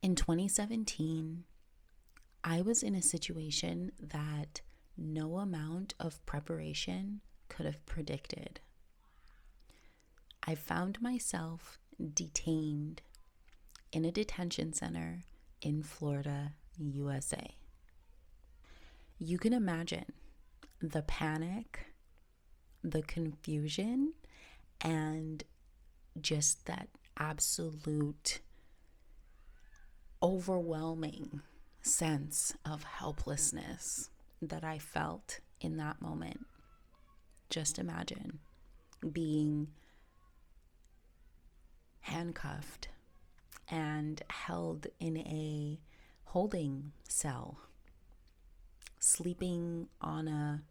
In 2017, I was in a situation that no amount of preparation could have predicted. I found myself detained in a detention center in Florida, USA. You can imagine the panic, the confusion, and just that absolute overwhelming sense of helplessness that I felt in that moment. Just imagine being handcuffed and held in a holding cell, sleeping on a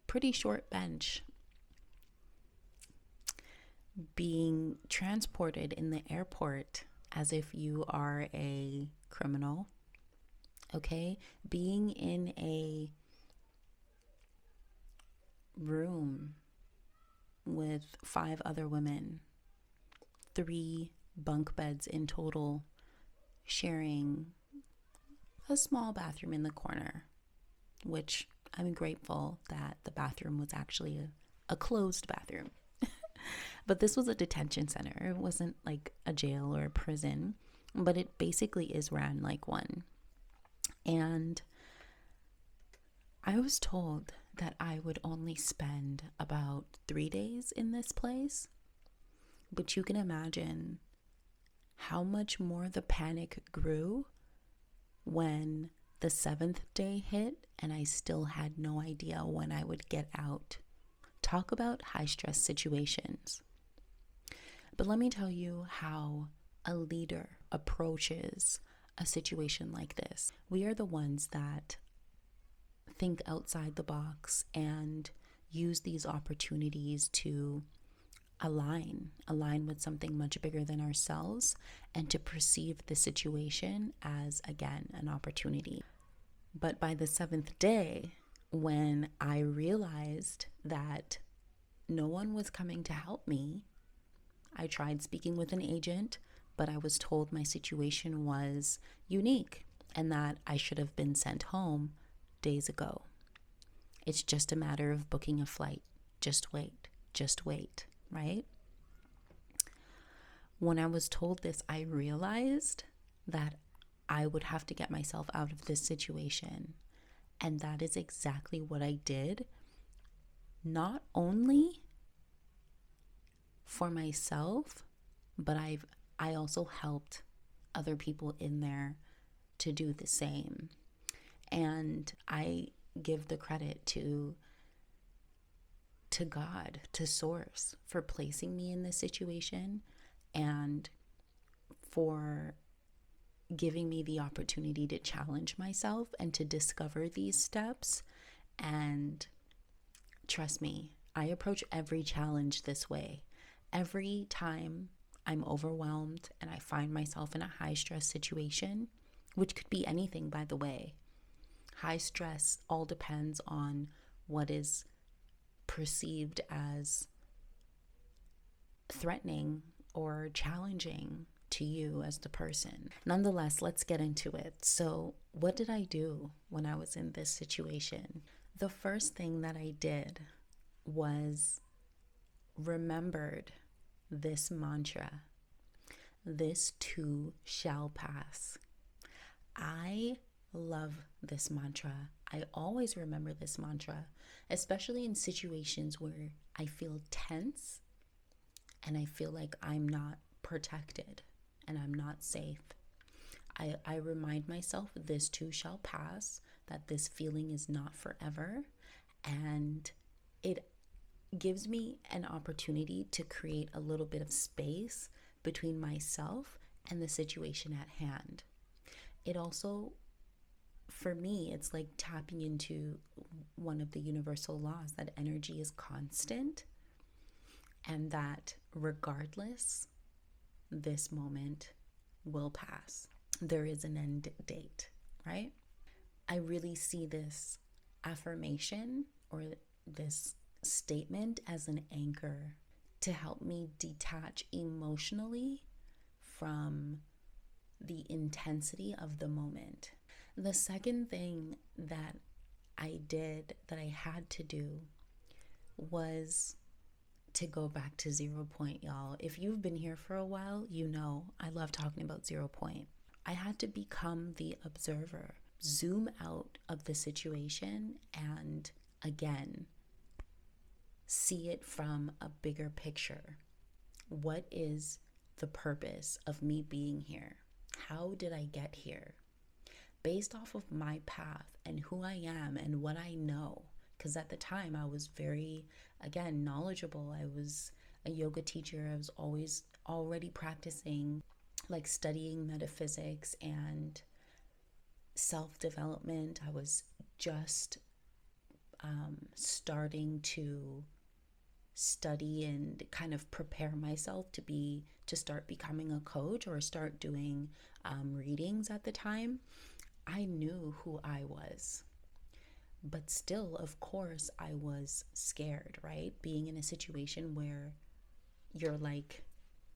pretty short bench, being transported in the airport as if you are a criminal, okay? Being in a room with 5 other women, 3 bunk beds in total, sharing a small bathroom in the corner, which I'm grateful that the bathroom was actually a closed bathroom. But this was a detention center. It wasn't like a jail or a prison, but it basically is ran like one. And I was told that I would only spend about 3 days in this place. But you can imagine how much more the panic grew when the 7th day hit and I still had no idea when I would get out. Talk about high stress situations. But let me tell you how a leader approaches a situation like this. We are the ones that think outside the box and use these opportunities to align with something much bigger than ourselves and to perceive the situation as, again, an opportunity. But by the 7th day, when I realized that no one was coming to help me, I tried speaking with an agent, but I was told my situation was unique and that I should have been sent home days ago. It's just a matter of booking a flight. Just wait, right? When I was told this, I realized that I would have to get myself out of this situation. And that is exactly what I did. Not only for myself, but I also helped other people in there to do the same. And I give the credit to God, to Source, for placing me in this situation and for giving me the opportunity to challenge myself and to discover these steps. And trust me, I approach every challenge this way. Every time I'm overwhelmed and I find myself in a high stress situation, which could be anything, by the way. High stress all depends on what is perceived as threatening or challenging to you as the person. Nonetheless, let's get into it. So, what did I do when I was in this situation? The first thing that I did was remembered this mantra: this too shall pass. I love this mantra. I always remember this mantra, especially in situations where I feel tense and I feel like I'm not protected and I'm not safe. I remind myself this too shall pass, that this feeling is not forever, and it gives me an opportunity to create a little bit of space between myself and the situation at hand. It also, for me, it's like tapping into one of the universal laws, that energy is constant and that regardless, this moment will pass. There is an end date, right? I really see this affirmation or this statement as an anchor to help me detach emotionally from the intensity of the moment. The second thing that I did, that I had to do, was to go back to 0 point, y'all. If you've been here for a while, you know I love talking about 0 point. I had to become the observer, zoom out of the situation, and again, see it from a bigger picture. What is the purpose of me being here? How did I get here? Based off of my path and who I am and what I know. Because at the time I was very, again, knowledgeable. I was a yoga teacher. I was always already practicing, like studying metaphysics and self-development. I was just starting to study and kind of prepare myself to start becoming a coach or start doing readings at the time. I knew who I was. But still, of course, I was scared, right? Being in a situation where you're like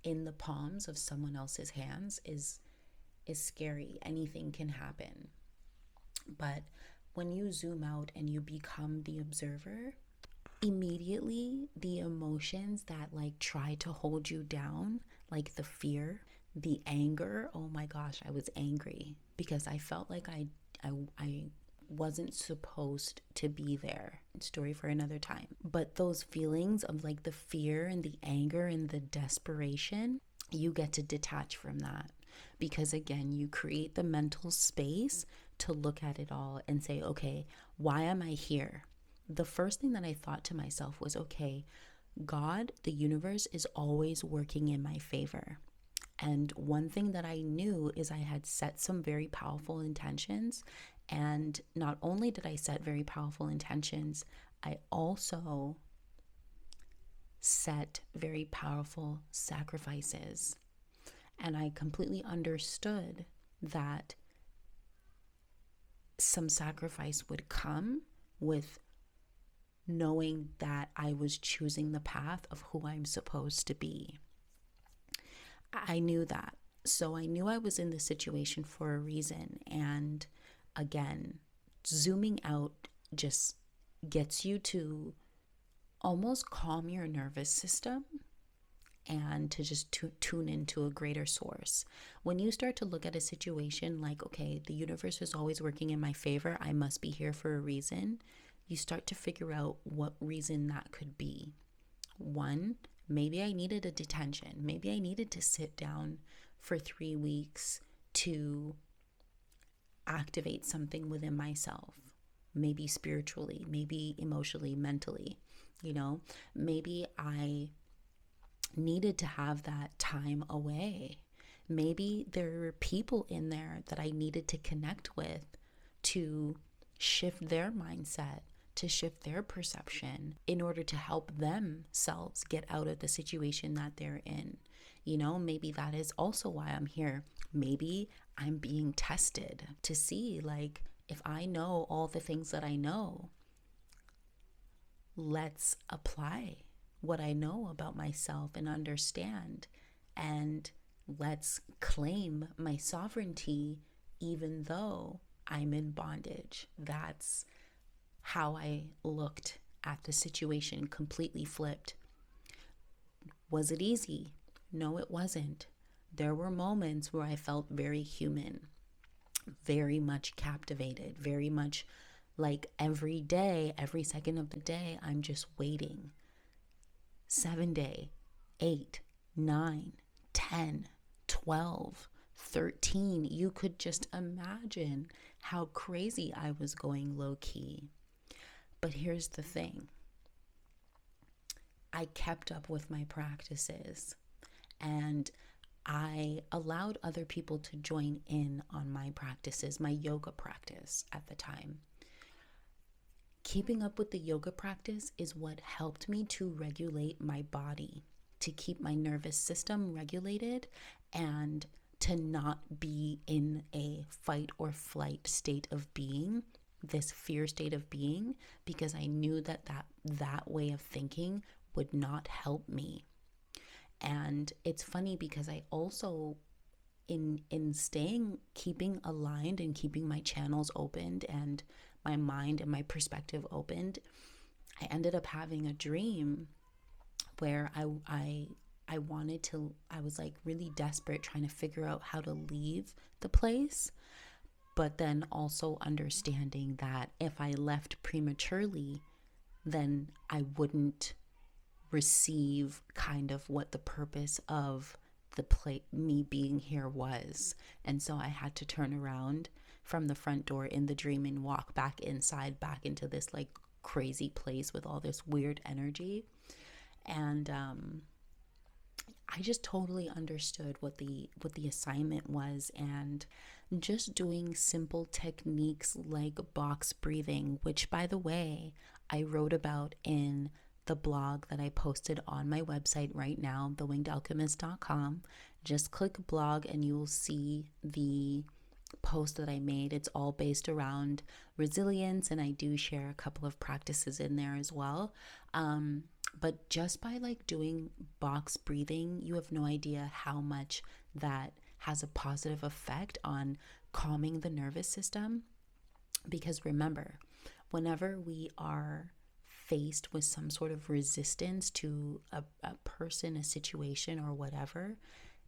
in the palms of someone else's hands is scary. Anything can happen. But when you zoom out and you become the observer, immediately the emotions that like try to hold you down, like the fear, the anger, oh my gosh, I was angry because I felt like I wasn't supposed to be there. Story for another time. But those feelings of like the fear and the anger and the desperation, you get to detach from that. Because again, you create the mental space to look at it all and say, okay, why am I here? The first thing that I thought to myself was, okay, God, the universe is always working in my favor. And one thing that I knew is I had set some very powerful intentions. And not only did I set very powerful intentions, I also set very powerful sacrifices. And I completely understood that some sacrifice would come with knowing that I was choosing the path of who I'm supposed to be. I knew that. So I knew I was in this situation for a reason. And again, zooming out just gets you to almost calm your nervous system and to just tune into a greater source. When you start to look at a situation like, okay, the universe is always working in my favor, I must be here for a reason, you start to figure out what reason that could be. One, maybe I needed a detention. Maybe I needed to sit down for 3 weeks to activate something within myself. Maybe spiritually, maybe emotionally, mentally. Maybe I needed to have that time away. Maybe there were people in there that I needed to connect with to shift their mindset, to shift their perception in order to help themselves get out of the situation that they're in. Maybe that is also why I'm here. Maybe I'm being tested to see, like, if I know all the things that I know, let's apply what I know about myself and understand, and let's claim my sovereignty even though I'm in bondage. That's how I looked at the situation, completely flipped. Was it easy? No, it wasn't. There were moments where I felt very human, very much captivated, very much like every day, every second of the day, I'm just waiting. 7 day, 8, 9, 10, 12, 13. You could just imagine how crazy I was going low key. But here's the thing. I kept up with my practices and I allowed other people to join in on my practices, my yoga practice at the time. Keeping up with the yoga practice is what helped me to regulate my body, to keep my nervous system regulated, and to not be in a fight or flight state of being, this fear state of being, because I knew that way of thinking would not help me. And it's funny because I also in staying, keeping aligned and keeping my channels opened and my mind and my perspective opened, I ended up having a dream where I wanted to, I was like really desperate trying to figure out how to leave the place, but then also understanding that if I left prematurely, then I wouldn't receive kind of what the purpose of me being here was. And so I had to turn around from the front door in the dream and walk back inside, back into this like crazy place with all this weird energy. And I just totally understood what the assignment was, and just doing simple techniques like box breathing, which by the way, I wrote about in the blog that I posted on my website right now, thewingedalchemist.com. Just click blog and you will see the post that I made. It's all based around resilience, and I do share a couple of practices in there as well. But just by like doing box breathing, you have no idea how much that has a positive effect on calming the nervous system. Because remember, whenever we are faced with some sort of resistance to a person, a situation, or whatever,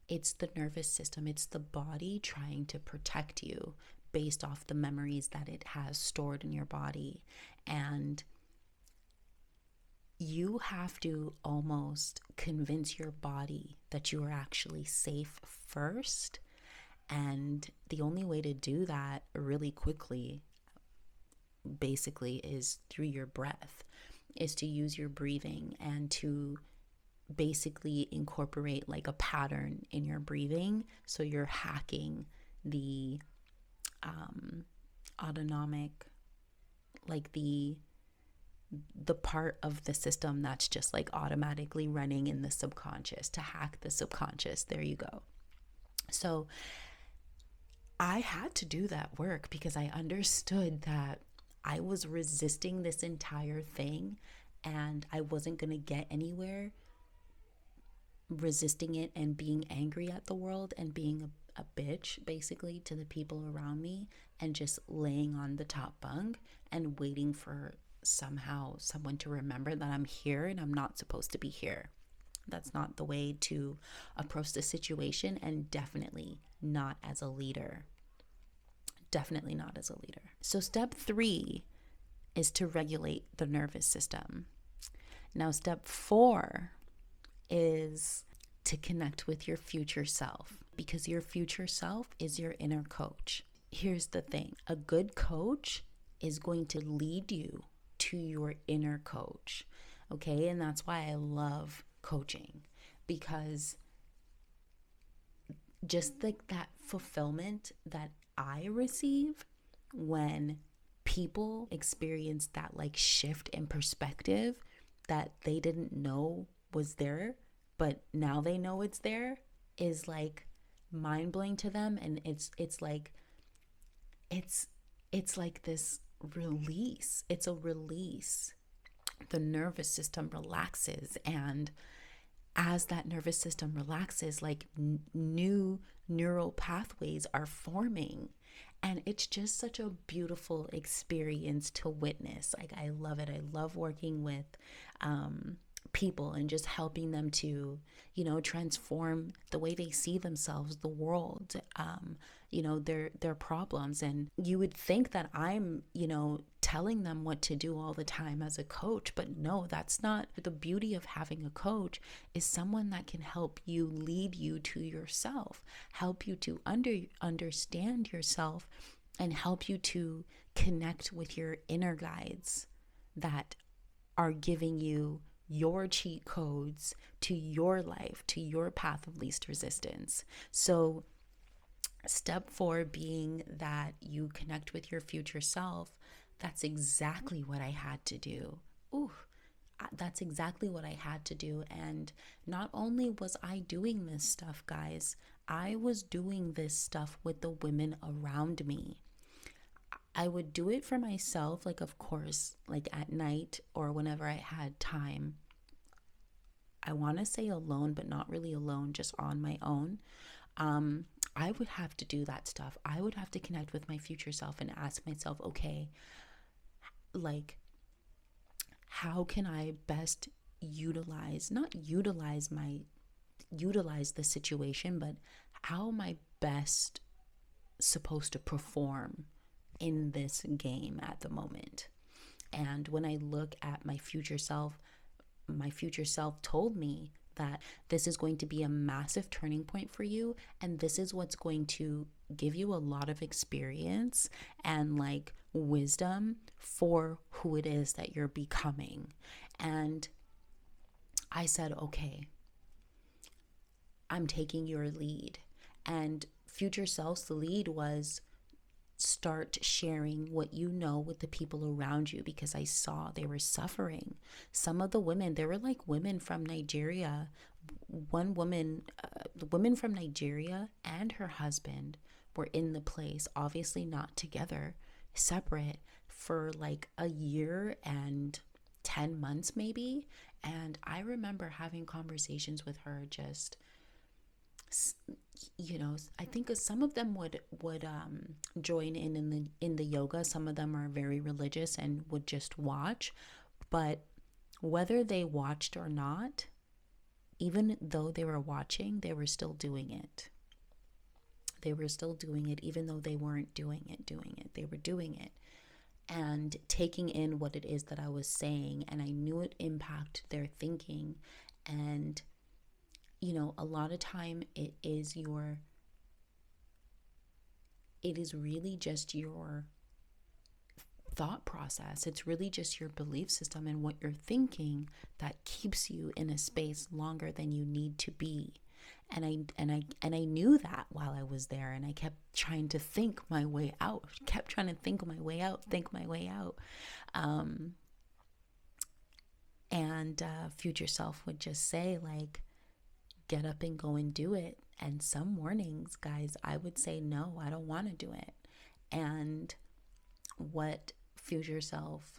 it's the nervous system, it's the body trying to protect you based off the memories that it has stored in your body. And you have to almost convince your body that you are actually safe first. And the only way to do that really quickly, basically, is through your breath, is to use your breathing and to basically incorporate like a pattern in your breathing. So you're hacking the autonomic, like the part of the system that's just like automatically running in the subconscious, to hack the subconscious. There you go. So I had to do that work because I understood that I was resisting this entire thing and I wasn't going to get anywhere resisting it and being angry at the world and being a bitch basically to the people around me and just laying on the top bunk and waiting for somehow someone to remember that I'm here and I'm not supposed to be here. That's not the way to approach the situation, and definitely not as a leader. Definitely not as a leader. So step 3 is to regulate the nervous system. Now, step 4 is to connect with your future self, because your future self is your inner coach. Here's the thing. A good coach is going to lead you to your inner coach. Okay? And that's why I love coaching, because just like that fulfillment that I receive when people experience that like shift in perspective that they didn't know was there, but now they know it's there, is like mind-blowing to them. And it's like this release. It's a release. The nervous system relaxes, and as that nervous system relaxes, like new neural pathways are forming, and it's just such a beautiful experience to witness. Like, I love it. I love working with people and just helping them to, transform the way they see themselves, the world, their problems. And you would think that I'm, telling them what to do all the time as a coach, but no, that's not. The beauty of having a coach is someone that can help you, lead you to yourself, help you to understand yourself, and help you to connect with your inner guides that are giving you your cheat codes to your life, to your path of least resistance. So step 4 being that you connect with your future self, that's exactly what I had to do. That's exactly what I had to do. And not only was I doing this stuff, guys, I was doing this stuff with the women around me. I would do it for myself, like, of course, like at night or whenever I had time. I want to say alone, but not really alone, just on my own. I would have to do that stuff. I would have to connect with my future self and ask myself, okay, like, how can I best not utilize the situation, but how am I best supposed to perform in this game at the moment? And when I look at my future self told me that this is going to be a massive turning point for you, and this is what's going to give you a lot of experience and like wisdom for who it is that you're becoming. And I said, okay, I'm taking your lead. And future self's lead was, start sharing what you know with the people around you, because I saw they were suffering. Some of the women, they were like women from Nigeria. One woman, the woman from Nigeria and her husband were in the place, obviously not together, separate, for like a year and 10 months maybe. And I remember having conversations with her, just, you know, I think some of them would join in the yoga. Some of them are very religious and would just watch. But whether they watched or not, even though they were watching, they were still doing it. They were still doing it, even though they weren't doing it. They were doing it and taking in what it is that I was saying. And I knew it impacted their thinking. And you know, a lot of time it is really just your thought process. It's really just your belief system and what you're thinking that keeps you in a space longer than you need to be. And I knew that while I was there, and I kept trying to think my way out. And future self would just say, like, get up and go and do it. And some mornings, guys, I would say, no, I don't want to do it. And what future self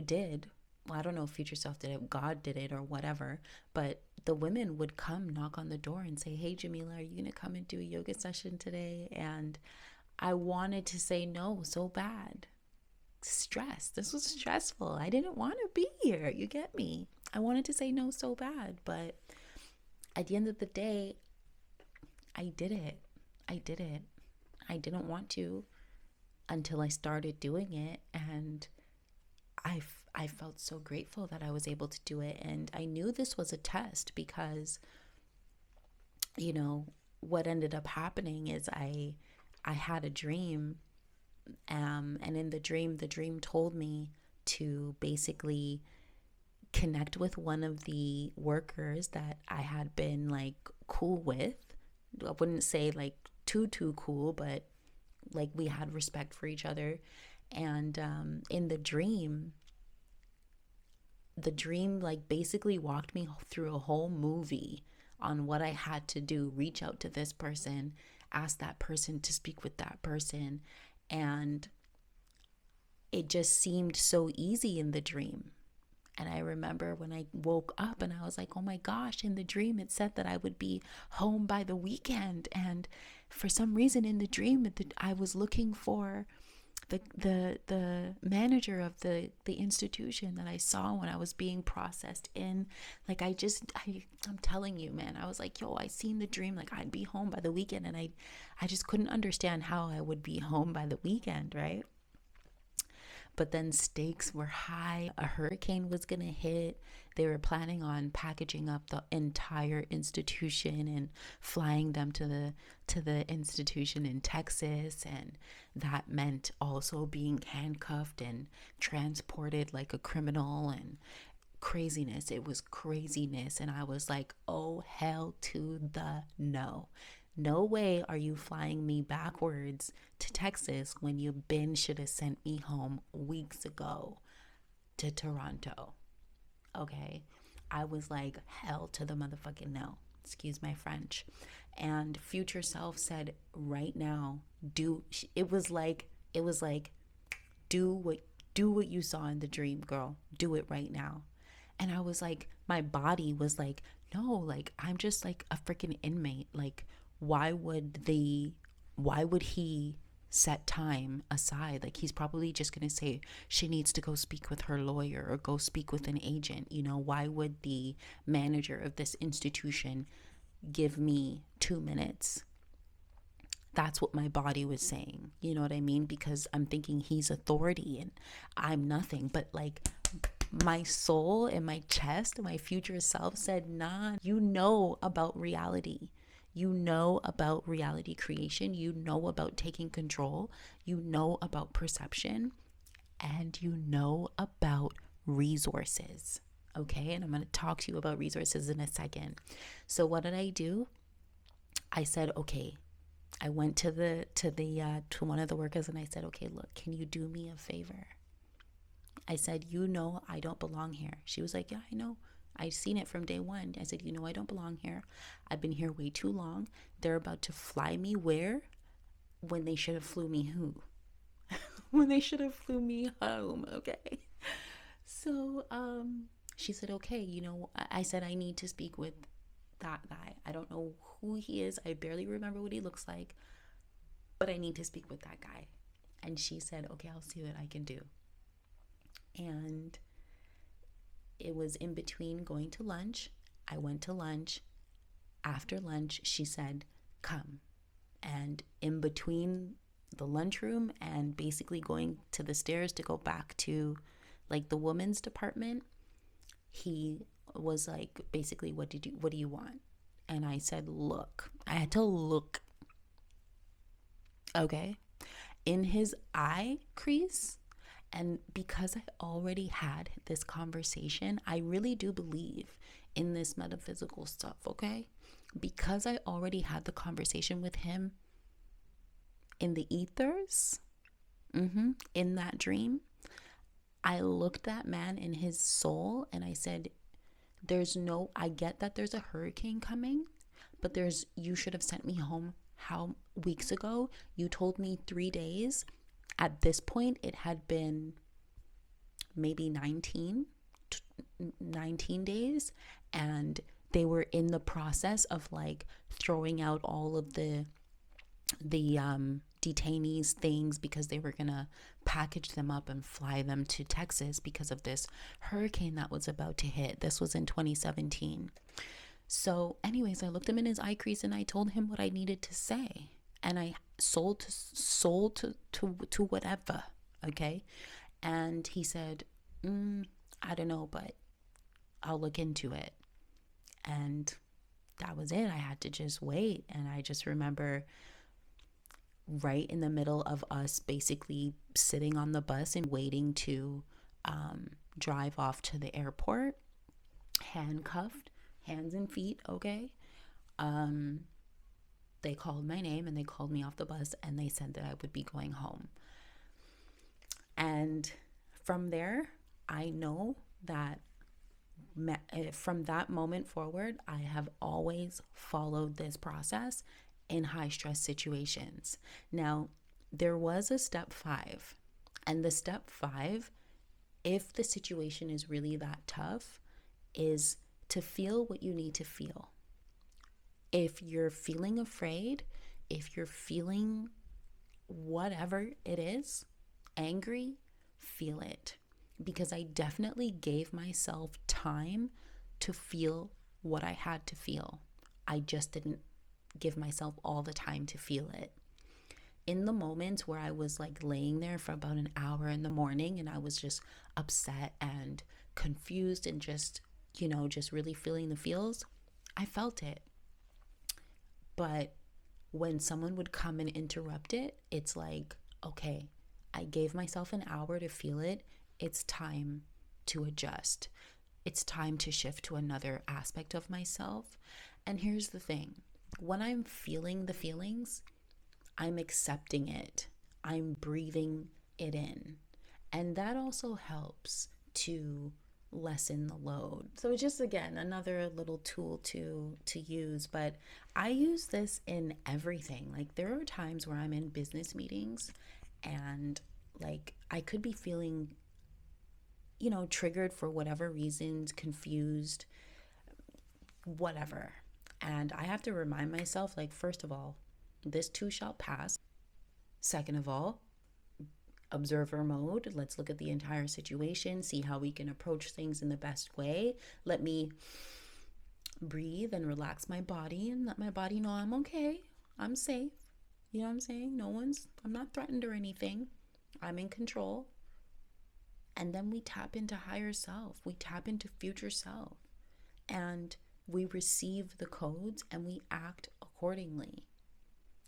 did, well, I don't know if future self did it, God did it or whatever, but the women would come knock on the door and say, hey, Jamila, are you going to come and do a yoga session today? And I wanted to say no so bad. Stress. This was stressful. I didn't want to be here. You get me? I wanted to say no so bad, but at the end of the day, I did it. I didn't want to until I started doing it. And I felt so grateful that I was able to do it. And I knew this was a test because, you know, what ended up happening is I had a dream. And in the dream told me to basically connect with one of the workers that I had been like cool with. I wouldn't say like too cool, but like we had respect for each other. And in the dream like basically walked me through a whole movie on what I had to do. Reach out to this person, ask that person to speak with that person. And it just seemed so easy in the dream. And I remember when I woke up and I was like, oh my gosh, in the dream it said that I would be home by the weekend. And for some reason in the dream, I was looking for the manager of the institution that I saw when I was being processed in. Like I'm telling you, man, I was like, yo, I seen the dream, like I'd be home by the weekend. And I just couldn't understand how I would be home by the weekend, right? But then stakes were high. A hurricane was going to hit. They were planning on packaging up the entire institution and flying them to the institution in Texas. And that meant also being handcuffed and transported like a criminal, and craziness. It was craziness. And I was like, oh, hell to the no. No way are you flying me backwards to Texas when you should have sent me home weeks ago to Toronto. Okay. I was like, hell to the motherfucking no. Excuse my French. And future self said, right now, do what you saw in the dream, girl. Do it right now. And I was like, my body was like, no, like I'm just like a freaking inmate. Like, why would he set time aside? Like, he's probably just going to say she needs to go speak with her lawyer or go speak with an agent. Why would the manager of this institution give me 2 minutes? That's what my body was saying. You know what I mean? Because I'm thinking he's authority and I'm nothing. But like, my soul and my chest and my future self said, nah, you know about reality. You know about reality creation. You know about taking control. You know about perception. And you know about resources. Okay? And I'm going to talk to you about resources in a second. So what did I do? I said, okay. I went to one of the workers and I said, okay, look, can you do me a favor? I said, I don't belong here. She was like, yeah, I know. I've seen it from day one. I said, I don't belong here. I've been here way too long. They're about to fly me where? When they should have flew me who? When they should have flew me home, okay? So she said, okay, I said, I need to speak with that guy. I don't know who he is. I barely remember what he looks like, but I need to speak with that guy. And she said, okay, I'll see what I can do. And it was in between going to lunch. I went to lunch. After lunch, she said, come. And in between the lunchroom and basically going to the stairs to go back to like the women's department, he was like, basically, what do you want? And I said, look. I had to look. Okay. In his eye crease. And because I already had this conversation, I really do believe in this metaphysical stuff, okay? Because I already had the conversation with him in the ethers, in that dream, I looked that man in his soul and I said, I get that there's a hurricane coming, but you should have sent me home weeks ago? You told me 3 days. At this point, it had been maybe 19 days, and they were in the process of like throwing out all of the detainees things because they were gonna package them up and fly them to Texas because of this hurricane that was about to hit. This was in 2017. So anyways, I looked him in his eye crease and I told him what I needed to say. And I sold to whatever, okay? And he said, I don't know, but I'll look into it. And that was it. I had to just wait. And I just remember right in the middle of us basically sitting on the bus and waiting to drive off to the airport, handcuffed, hands and feet, okay? They called my name and they called me off the bus and they said that I would be going home. And from there, I know that from that moment forward, I have always followed this process in high stress situations. Now, there was a step 5, and the step 5, if the situation is really that tough, is to feel what you need to feel. If you're feeling afraid, if you're feeling whatever it is, angry, feel it. Because I definitely gave myself time to feel what I had to feel. I just didn't give myself all the time to feel it. In the moments where I was like laying there for about an hour in the morning and I was just upset and confused and just really feeling the feels, I felt it. But when someone would come and interrupt it, it's like, okay, I gave myself an hour to feel it. It's time to adjust. It's time to shift to another aspect of myself. And here's the thing. When I'm feeling the feelings, I'm accepting it. I'm breathing it in. And that also helps to lessen the load. So just again, another little tool to use, but I use this in everything. Like there are times where I'm in business meetings and like I could be feeling triggered for whatever reasons, confused, whatever. And I have to remind myself, like, first of all, this too shall pass. Second of all, observer mode. Let's look at the entire situation, see how we can approach things in the best way. Let me breathe and relax my body and let my body know I'm okay. I'm safe. You know what I'm saying? I'm not threatened or anything. I'm in control. And then we tap into higher self. We tap into future self. And we receive the codes and we act accordingly.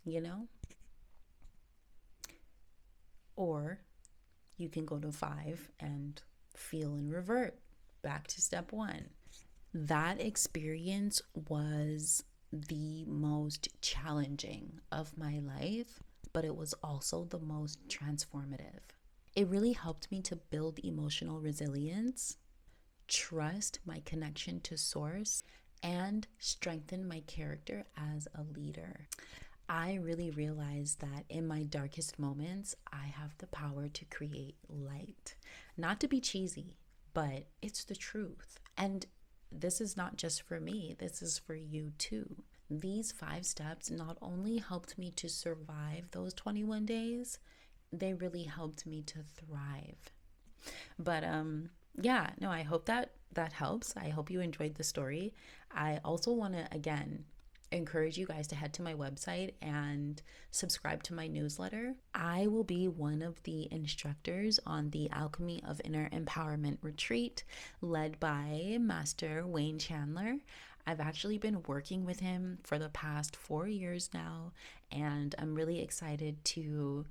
You know? Or you can go to 5 and feel and revert back to step 1. That experience was the most challenging of my life, but it was also the most transformative. It really helped me to build emotional resilience, trust my connection to source, and strengthen my character as a leader. I really realized that in my darkest moments, I have the power to create light. Not to be cheesy, but it's the truth. And this is not just for me, this is for you too. These 5 steps not only helped me to survive those 21 days, they really helped me to thrive. But I hope that helps. I hope you enjoyed the story. I also want to, again, encourage you guys to head to my website and subscribe to my newsletter. I will be one of the instructors on the Alchemy of Inner Empowerment retreat led by Master Wayne Chandler. I've actually been working with him for the past 4 years now, and I'm really excited to,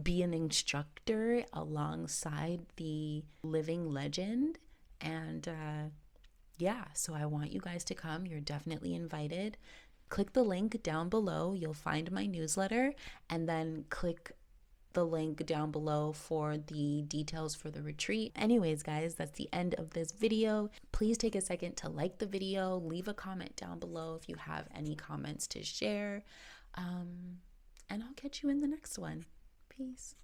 be an instructor alongside the living legend. And so I want you guys to come. You're definitely invited. Click the link down below. You'll find my newsletter, and then click the link down below for the details for the retreat. Anyways, guys, that's the end of this video. Please take a second to like the video, leave a comment down below if you have any comments to share, and I'll catch you in the next one. Peace.